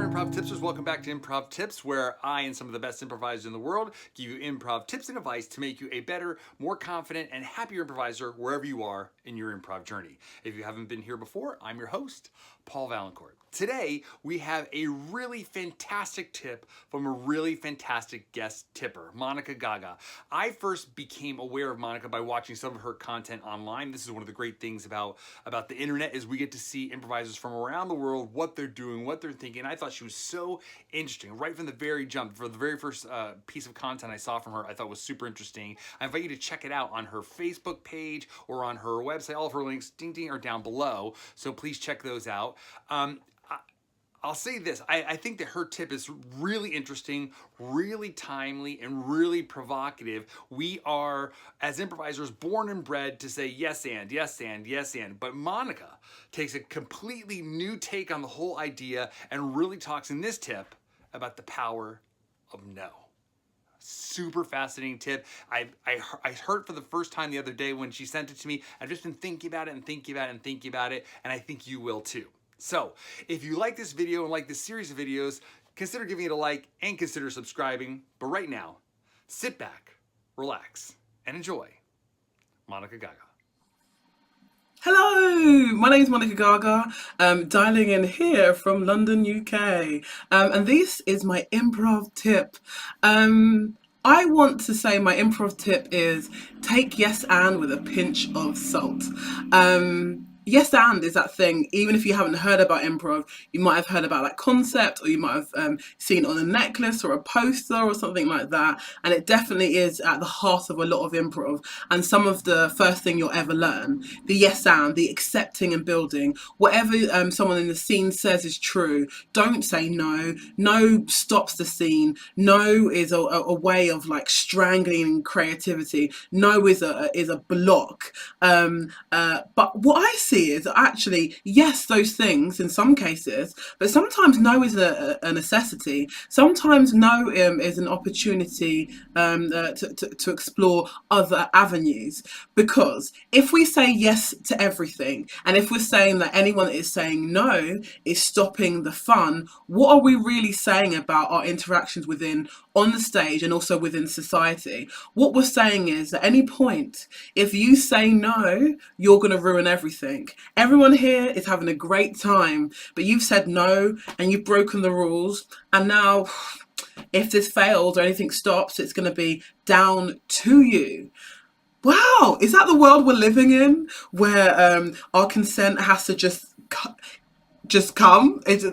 Improv Tipsters, welcome back to Improv Tips, where I and some of the best improvisers in the world give you improv tips and advice to make you a better, more confident, and happier improviser wherever you are in your improv journey. If you haven't been here before, I'm your host, Paul Vaillancourt. Today, we have a really fantastic tip from a really fantastic guest tipper, Monica Gaga. I first became aware of Monica by watching some of her content online. This is one of the great things about the internet is we get to see improvisers from around the world, what they're doing, what they're thinking. I thought she was so interesting right from the very jump. For the very first piece of content I saw from her, I thought was super interesting. I invite you to check it out on her Facebook page or on her website. All of her links, ding ding, are down below. So please check those out. I'll say this, I think that her tip is really interesting, really timely, and really provocative. We are, as improvisers, born and bred to say yes and, yes and, yes and. But Monica takes a completely new take on the whole idea and really talks in this tip about the power of no. Super fascinating tip. I heard it for the first time the other day when she sent it to me. I've just been thinking about it and thinking about it and thinking about it, and I think you will too. So, if you like this video and like this series of videos, consider giving it a like and consider subscribing. But right now, sit back, relax, and enjoy Monica Gaga. Hello, my name is Monica Gaga, dialing in here from London, UK, and this is my improv tip. I want to say my improv tip is take yes and with a pinch of salt. Yes and is that thing, even if you haven't heard about improv, you might have heard about that concept, or you might have seen it on a necklace or a poster or something like that, and it definitely is at the heart of a lot of improv and some of the first thing you'll ever learn. The yes and, the accepting and building. Whatever someone in the scene says is true. Don't say no. No stops the scene. No is a way of like strangling creativity. No is a block. But what I see is actually, yes, those things in some cases, but sometimes no is a necessity. Sometimes no is an opportunity to explore other avenues. Because if we say yes to everything, and if we're saying that anyone that is saying no is stopping the fun, what are we really saying about our interactions within on the stage and also within society? What we're saying is at any point, if you say no, you're going to ruin everything. Everyone here is having a great time, but you've said no and you've broken the rules, and now if this fails or anything stops, it's going to be down to you. Wow, is that the world we're living in, where our consent has to just come?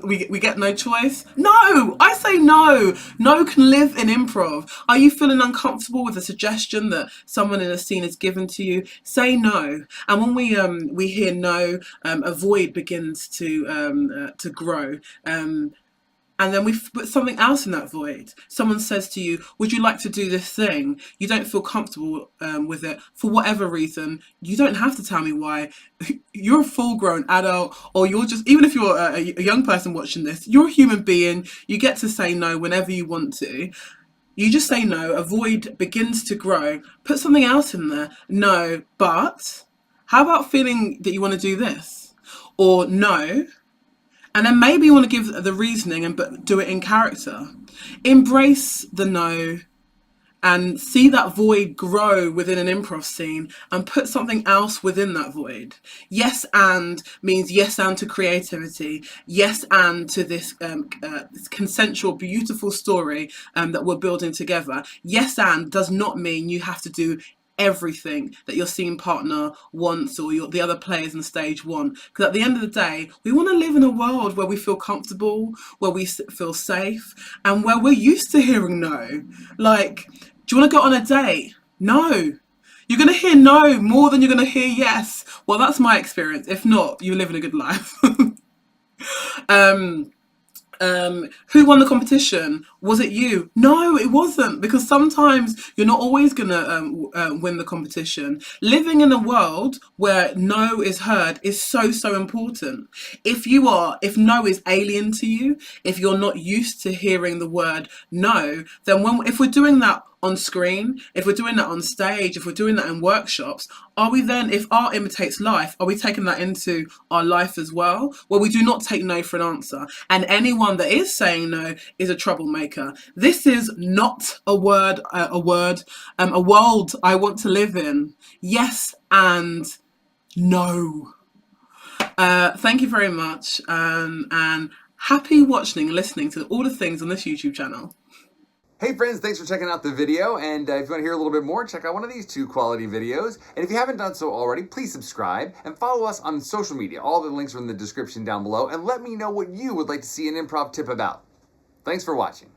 We get no choice? No, I say no. No can live in improv. Are you feeling uncomfortable with a suggestion that someone in a scene has given to you? Say no. And when we hear no, a void begins to grow. And then we put something else in that void. Someone says to you, would you like to do this thing? You don't feel comfortable with it for whatever reason. You don't have to tell me why. You're a full-grown adult, or you're just, even if you're a young person watching this, you're a human being. You get to say no whenever you want to. You just say no, a void begins to grow. Put something else in there. No, but how about feeling that you want to do this? Or no, and then maybe you want to give the reasoning but do it in character. Embrace the no and see that void grow within an improv scene and put something else within that void. Yes and means yes and to creativity. Yes and to this consensual, beautiful story that we're building together. Yes and does not mean you have to do everything that your scene partner wants or the other players on stage want. Because at the end of the day, we want to live in a world where we feel comfortable, where we feel safe, and where we're used to hearing no. Like, do you want to go on a date? No. You're going to hear no more than you're going to hear yes. Well, that's my experience. If not, you're living a good life. Who won the competition? Was it you? No, it wasn't, because sometimes you're not always gonna win the competition. Living in a world where no is heard is so important. If no is alien to you, if you're not used to hearing the word no, then if we're doing that on screen, if we're doing that on stage, if we're doing that in workshops, are we then, if art imitates life, are we taking that into our life as well? Well, we do not take no for an answer. And anyone that is saying no is a troublemaker. This is not a world I want to live in. Yes and no. Thank you very much, and happy watching and listening to all the things on this YouTube channel. Hey friends, thanks for checking out the video, and if you want to hear a little bit more, check out one of these 2 quality videos. And if you haven't done so already, please subscribe and follow us on social media. All the links are in the description down below, and let me know what you would like to see an improv tip about. Thanks for watching.